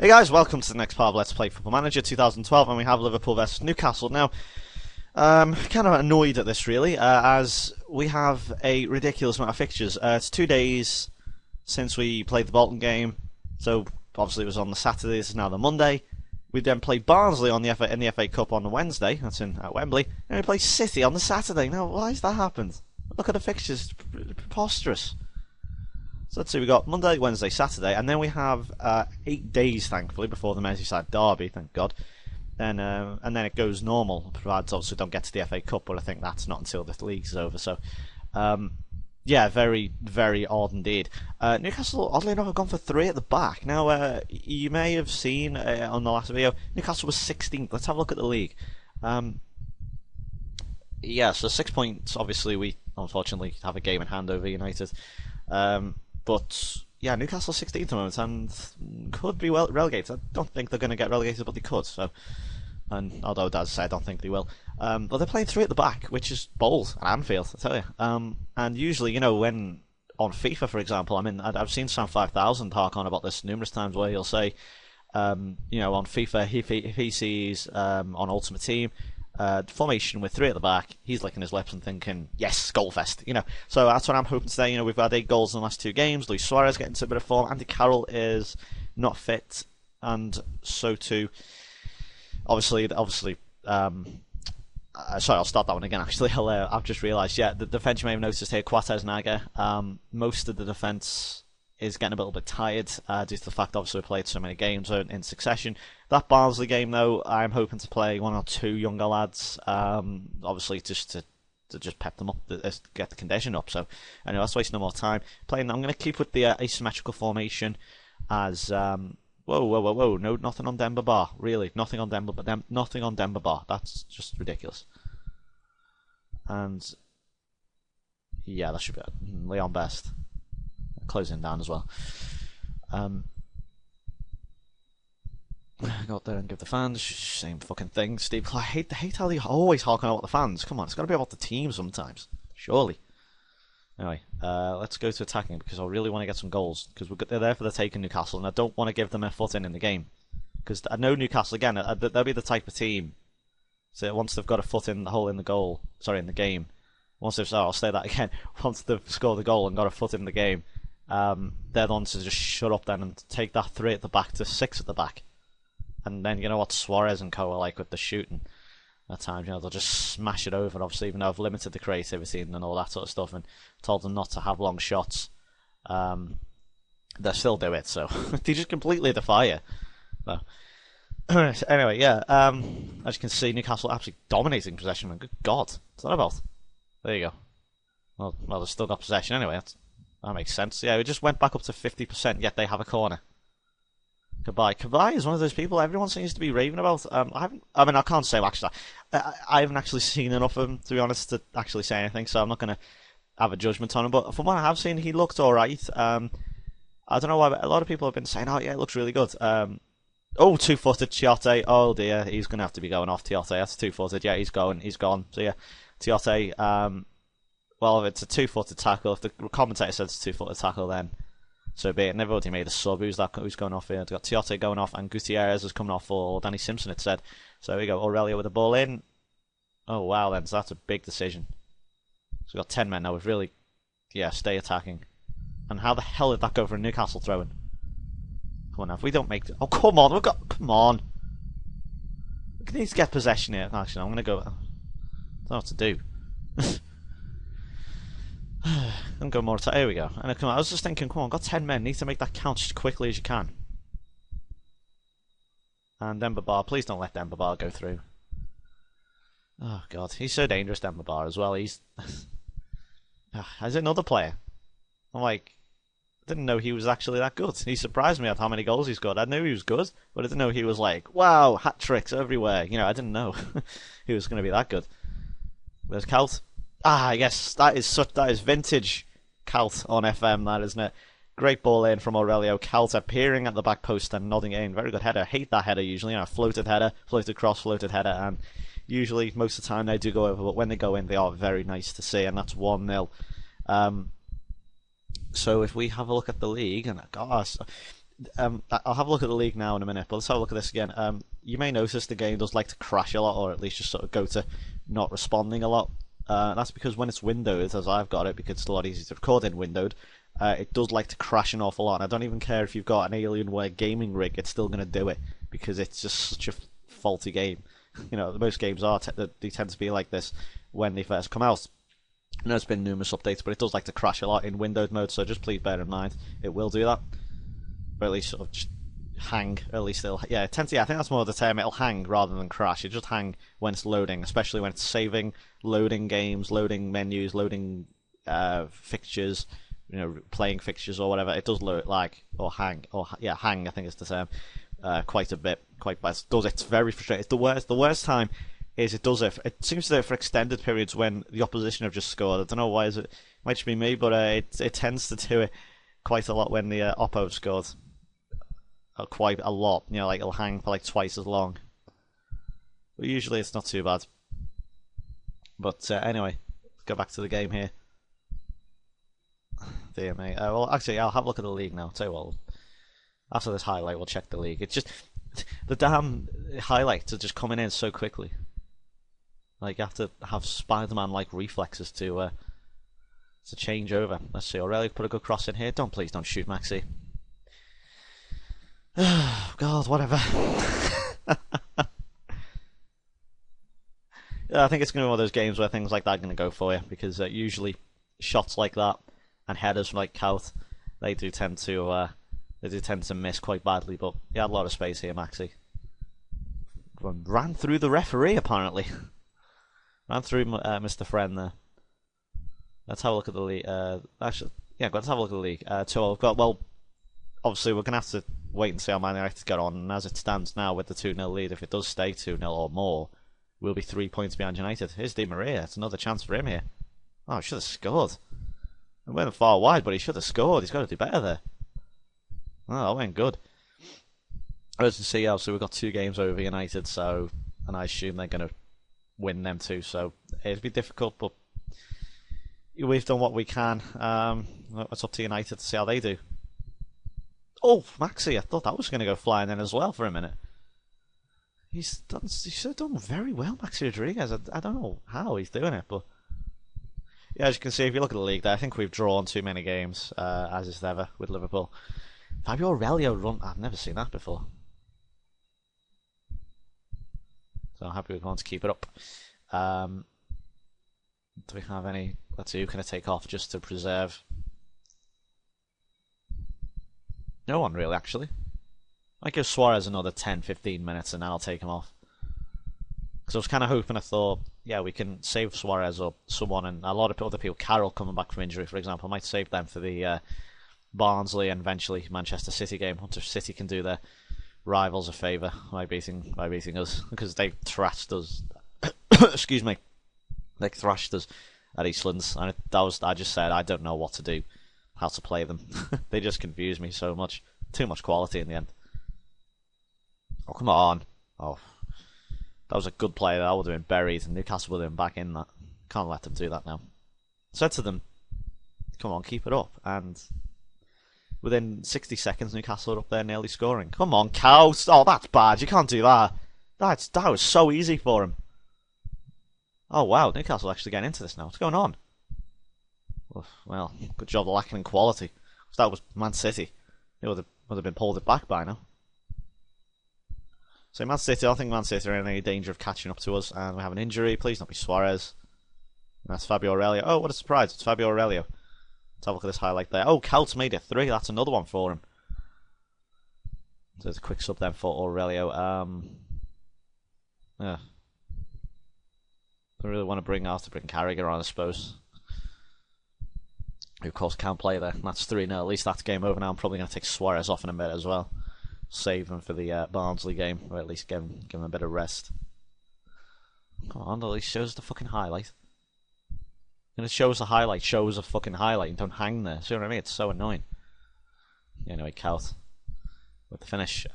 Hey guys, welcome to the next part of Let's Play Football Manager 2012, and we have Liverpool versus Newcastle. Now, kind of annoyed at this really, as we have a ridiculous amount of fixtures. It's 2 days since we played the Bolton game, so obviously it was on the Saturday, this is now the Monday. We then play Barnsley on in the FA Cup on the Wednesday, that's at Wembley, and we play City on the Saturday. Now, why has that happened? Look at the fixtures, preposterous. So let's see, we got Monday, Wednesday, Saturday, and then we have 8 days, thankfully, before the Merseyside derby, thank God. Then and then it goes normal, provided obviously we don't get to the FA Cup, but I think that's not until the league is over. So, yeah, very, very odd indeed. Newcastle, oddly enough, have gone for 3 at the back. Now, you may have seen on the last video, Newcastle was 16th. Let's have a look at the league. Yeah, so 6 points. Obviously, we unfortunately have a game in hand over United. But yeah, Newcastle 16th at the moment and could be relegated. I don't think they're going to get relegated, but they could. So, and although as I say, I don't think they will. But they're playing 3 at the back, which is bold at Anfield, I tell you. And usually, you know, when on FIFA, for example, I mean, I've seen Sam 5000 hark on about this numerous times, where he'll say, you know, on FIFA, if he sees on Ultimate Team, formation with 3 at the back, he's licking his lips and thinking, yes, goal fest, you know. So that's what I'm hoping today. You know, we've had 8 goals in the last 2 games. Luis Suarez getting into a bit of form. Andy Carroll is not fit, and so too, obviously. Sorry, I'll start that one again. Actually, I've just realised. Yeah, the defence you may have noticed here, Quates Naga. Most of the defence is getting a little bit tired due to the fact, obviously, we played so many games in succession. That Barnsley game, though, I'm hoping to play 1 or 2 younger lads, obviously just to just pep them up, get the condition up. So, anyway, let's waste no more time. I'm going to keep with the asymmetrical formation as whoa, no, nothing on Demba Ba, really, nothing on Demba Ba. That's just ridiculous. And yeah, that should be it. Leon Best closing down as well. Go out there and give the fans same fucking thing. Steve, I hate how they always hark on about the fans. Come on, it's got to be about the team sometimes, surely. Anyway, let's go to attacking because I really want to get some goals because they're there for the take in Newcastle, and I don't want to give them a foot in the game because I know Newcastle again. They'll be the type of team. So once they've got a foot in the hole in the goal, sorry, in the game. Once they've, I'll say that again. Once they've scored the goal and got a foot in the game, they're the ones to just shut up then and take that 3 at the back to 6 at the back. And then, you know what Suarez and co are like with the shooting at times, you know, they'll just smash it over, obviously, even though I've limited the creativity and all that sort of stuff and told them not to have long shots. They still do it, so they just completely defy it. So, anyway, yeah, as you can see, Newcastle absolutely dominating possession. Good God, what's that about? There you go. Well, they've still got possession anyway, that makes sense. Yeah, we just went back up to 50%, yet they have a corner. Kabay is one of those people everyone seems to be raving about. I mean, I can't say, actually, I haven't actually seen enough of him, to be honest, to actually say anything, so I'm not going to have a judgment on him, but from what I have seen, he looked alright. I don't know why, but a lot of people have been saying, oh yeah, it looks really good. Oh, 2-footed Tiote, oh dear, he's going to have to be going off Tiote, that's 2-footed, yeah, he's gone, so yeah, Tiote, well, if it's a 2-footed tackle, if the commentator says it's a 2-footed tackle, then so be it. And they've already made a sub. Who's going off here? They've got Tiote going off, and Gutierrez is coming off for Danny Simpson, it said. So here we go, Aurelio with the ball in. Oh, wow, then. So that's a big decision. So we've got 10 men now. We've really, yeah, stay attacking. And how the hell did that go for a Newcastle throw-in? Come on now, if we don't make... Oh, come on, come on. We need to get possession here. Actually, I'm going to go... I don't know what to do. And go more attack. Here we go. And I was just thinking, come on, got 10 men. Need to make that count as quickly as you can. And Demba Ba, please don't let Demba Ba go through. Oh god, he's so dangerous, Demba Ba as well. He's as another player. I'm like, I didn't know he was actually that good. He surprised me at how many goals he scored. I knew he was good, but I didn't know he was like, wow, hat tricks everywhere. You know, I didn't know he was going to be that good. There's Celt. Ah, yes, that is vintage Celt on FM, that, isn't it? Great ball in from Aurelio. Celt appearing at the back post and nodding it in. Very good header. I hate that header usually. You know, floated header, floated cross, floated header, and usually most of the time they do go over, but when they go in, they are very nice to see, and that's 1-0. So if we have a look at the league, and gosh, I'll have a look at the league now in a minute, but let's have a look at this again. You may notice the game does like to crash a lot, or at least just sort of go to not responding a lot. That's because when it's windowed, as I've got it, because it's a lot easier to record in windowed, it does like to crash an awful lot. And I don't even care if you've got an Alienware gaming rig, it's still going to do it, because it's just such a faulty game. You know, most games are, they tend to be like this when they first come out. I know there's been numerous updates, but it does like to crash a lot in windowed mode, so just please bear in mind, it will do that. Or at least sort of just hang, at least it'll, yeah, it tends to, yeah, I think that's more the term, it'll hang rather than crash. It just hang when it's loading, especially when it's saving, loading games, loading menus, loading fixtures, you know, playing fixtures or whatever. It does load, like, or hang, hang, I think is the term, quite a bit, quite bad. It does, it's very frustrating. It's the worst time is it does it. It seems to do it for extended periods when the opposition have just scored. I don't know why, it might just be me, but it tends to do it quite a lot when the oppo have scored. Quite a lot, you know, like it'll hang for like twice as long. But usually it's not too bad. But anyway, let's go back to the game here. Dear me. Well, actually, I'll have a look at the league now. I'll tell you what, after this highlight, we'll check the league. It's just the damn highlights are just coming in so quickly. Like you have to have Spider-Man like reflexes to change over. Let's see. Aurelio put a good cross in here. Please don't shoot Maxi. God, whatever. Yeah, I think it's going to be one of those games where things like that are going to go for you, because usually shots like that and headers like Kaut, they do tend to miss quite badly. But he had a lot of space here, Maxi. Ran through the referee apparently. Ran through Mr. Friend there. Let's have a look at the league. Actually, yeah, let's have a look at the league. So I've got, well, obviously we're going to have to wait and see how Man United get on, and as it stands now with the 2-0 lead, if it does stay 2-0 or more, we'll be 3 points behind United. Here's Di Maria, it's another chance for him here. Oh, he should have scored. It went far wide, but he should have scored. He's got to do better there. Oh, that went good. As you see, so we've got 2 games over United, so, and I assume they're going to win them too, so it'll be difficult, but we've done what we can. It's up to United to see how they do. Oh, Maxi, I thought that was going to go flying in as well for a minute. He's done very well, Maxi Rodriguez. I don't know how he's doing it, but yeah, as you can see, if you look at the league there, I think we've drawn too many games, as is ever with Liverpool. Fabio Aurelio run, I've never seen that before. So I'm happy we're going to keep it up. Do we have any, let's see, who can I take off just to preserve? No one really, actually. I give Suarez another 10-15 minutes and then I'll take him off. Because I was kind of hoping, I thought, yeah, we can save Suarez or someone, and a lot of other people, Carroll coming back from injury, for example, I might save them for the Barnsley and eventually Manchester City game. I wonder if City can do their rivals a favour by beating us, because they thrashed us. Excuse me. They thrashed us at Eastlands, and I just said I don't know what to do, how to play them. They just confuse me so much. Too much quality in the end. Oh, come on. Oh, that was a good play. That would have been buried, and Newcastle would have been back in that. Can't let them do that now. Said to them, come on, keep it up. And within 60 seconds, Newcastle are up there nearly scoring. Come on, Cows. Oh, that's bad. You can't do that. That was so easy for him. Oh, wow. Newcastle actually getting into this now. What's going on? Well, good job lacking in quality. That was Man City. They would have been pulled it back by now. So Man City, I don't think Man City are in any danger of catching up to us. And we have an injury. Please not be Suarez. And that's Fabio Aurelio. Oh, what a surprise. It's Fabio Aurelio. Let's have a look at this highlight there. Oh, Calt's made it 3. That's another one for him. So there's a quick sub then for Aurelio. Yeah. I really want to bring Carragher on, I suppose. Who, of course, can't play there. That's 3-0. At least that's game over now. I'm probably going to take Suarez off in a bit as well. Save him for the Barnsley game, or at least give him a bit of rest. Come on, at least shows the fucking highlight. And it shows the highlight, shows a fucking highlight, and don't hang there. See what I mean? It's so annoying. Yeah, anyway, Kaut with the finish.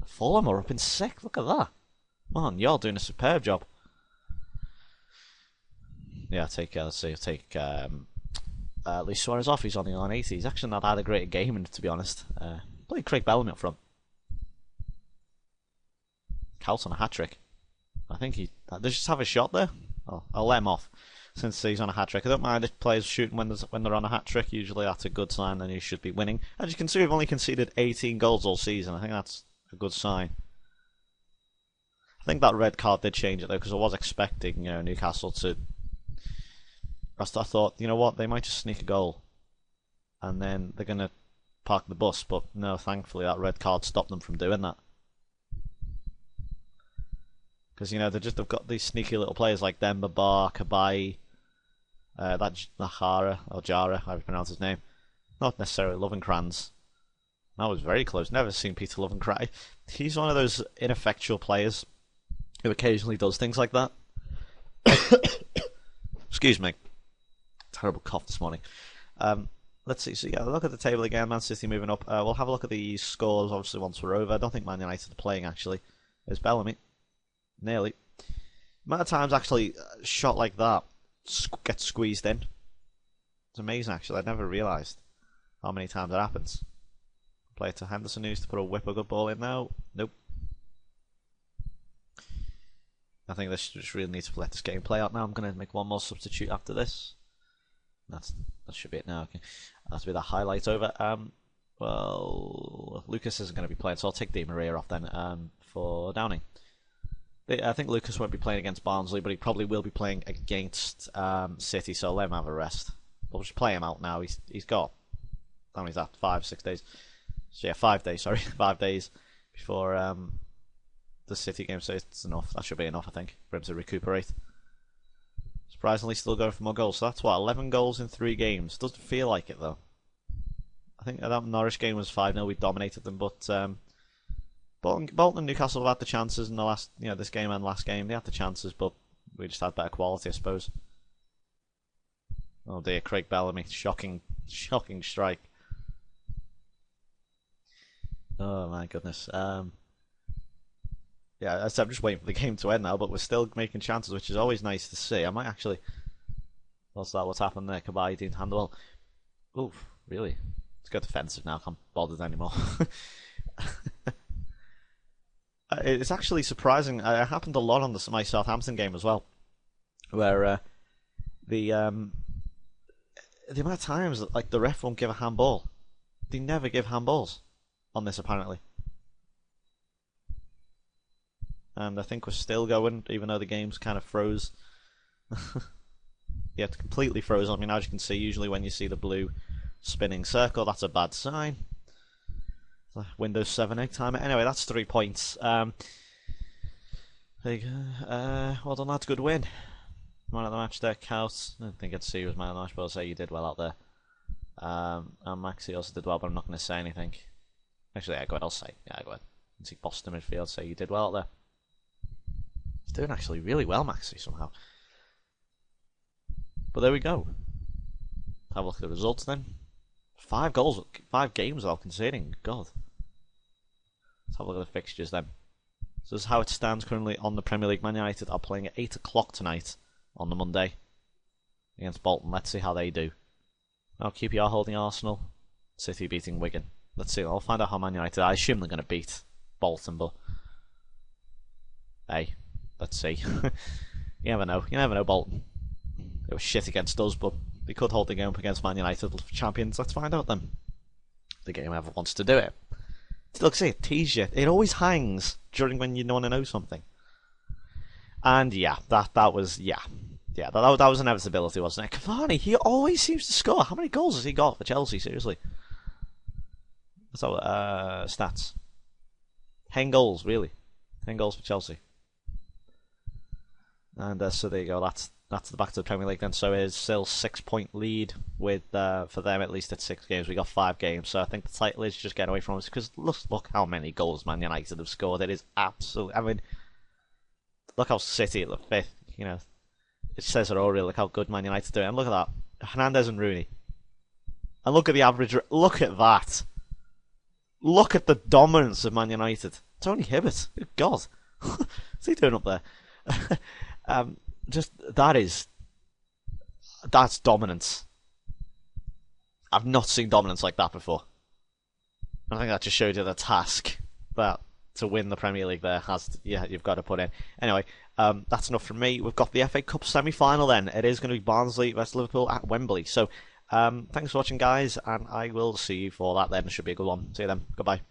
Fulham are up in 6th. Look at that. Man, you're doing a superb job. Yeah, let's see, take Luis Suarez off. He's only on 80. He's actually not had a great game, to be honest. Played Craig Bellamy up front. Counts on a hat trick. I think he does just have a shot there. Oh, I'll let him off since he's on a hat trick. I don't mind if players shooting when they're on a hat trick. Usually that's a good sign. Then you should be winning. As you can see, we've only conceded 18 goals all season. I think that's a good sign. I think that red card did change it though, because I was expecting Newcastle to. I thought, you know what, they might just sneak a goal, and then they're gonna park the bus. But no, thankfully that red card stopped them from doing that. Because they've got these sneaky little players like Demba Ba, Kabai, that Nahara or Jara, however you pronounce his name. Not necessarily Lovenkrands. That was very close. Never seen Peter Lovenkrands. He's one of those ineffectual players who occasionally does things like that. Excuse me. Terrible cough this morning. Let's see. So yeah, look at the table again. Man City moving up. We'll have a look at the scores. Obviously, once we're over. I don't think Man United are playing actually. There's Bellamy. Nearly. The amount of times actually shot like that gets squeezed in. It's amazing actually. I never realised how many times it happens. Play it to Henderson, who's to put a whip a good ball in now. Nope. I think this just really needs to let this game play out now. I'm going to make one more substitute after this. That should be it now. Okay, that'll be the highlight over. Well, Lucas isn't going to be playing, so I'll take Di Maria off then for Downing. I think Lucas won't be playing against Barnsley, but he probably will be playing against City, so I'll let him have a rest. We'll just play him out now. He's got, how many is that? 5-6 days. So yeah, 5 days. Sorry, 5 days before the City game. So it's enough. That should be enough, I think, for him to recuperate. Surprisingly, still going for more goals. So that's what, 11 goals in 3 games. Doesn't feel like it though. I think that Norwich game was 5-0. We dominated them, but Bolton and Newcastle have had the chances in the last, this game and last game. They had the chances, but we just had better quality, I suppose. Oh dear, Craig Bellamy, shocking strike. Oh my goodness. Yeah, I'm just waiting for the game to end now, but we're still making chances, which is always nice to see. I might actually. What's that? What's happened there? Kabai didn't handle. Oof, really? Let's go defensive now. I can't bother anymore. It's actually surprising. It happened a lot on my Southampton game as well, where the amount of times that the ref won't give a handball. They never give handballs on this apparently. And I think we're still going, even though the game's kind of froze. Yeah, it's completely froze. I mean, as you can see, usually when you see the blue spinning circle, that's a bad sign. Windows 7 egg timer. Anyway, that's 3 points. There you go. Well done, lads. Good win. Man of the match there, Kaus. I didn't think I'd see you as man of the match, but I'll say you did well out there. And Maxi also did well, but I'm not going to say anything. Actually, yeah, go ahead. I'll say. Yeah, go ahead. You see Boston midfield, say you did well out there. He's doing actually really well, Maxi, somehow. But there we go. Have a look at the results then. 5 goals, 5 games without conceding. God. Let's have a look at the fixtures then. So this is how it stands currently on the Premier League. Man United are playing at 8 o'clock tonight on the Monday against Bolton. Let's see how they do. Now QPR holding Arsenal. City beating Wigan. Let's see. I'll find out how Man United. I assume they're going to beat Bolton, but hey, let's see. You never know. You never know, Bolton. They were shit against us, but they could hold the game up against Man United champions. Let's find out then. If the game ever wants to do it. Look, see, it teases you. It always hangs during when you want to know something. And yeah, that was that was inevitability, wasn't it? Cavani, he always seems to score. How many goals has he got for Chelsea? Seriously. So stats. 10 goals, really. 10 goals for Chelsea. And so there you go. That's the back to the Premier League then. So it's still 6-point lead with for them at least at 6 games. We got 5 games, so I think the title is just getting away from us because look how many goals Man United have scored. It is absolutely. I mean, look how City at the 5th. You know, it says it all. Really, look how good Man United do. And look at that, Hernandez and Rooney. And look at the average. Look at that. Look at the dominance of Man United. Tony Hibbert. Good God, what's he doing up there? Just that's dominance. I've not seen dominance like that before. I think that just showed you the task that to win the Premier League there you've got to put in. Anyway, that's enough from me. We've got the FA Cup semi-final then. It is going to be Barnsley vs Liverpool at Wembley. So thanks for watching, guys, and I will see you for that then. It should be a good one. See you then. Goodbye.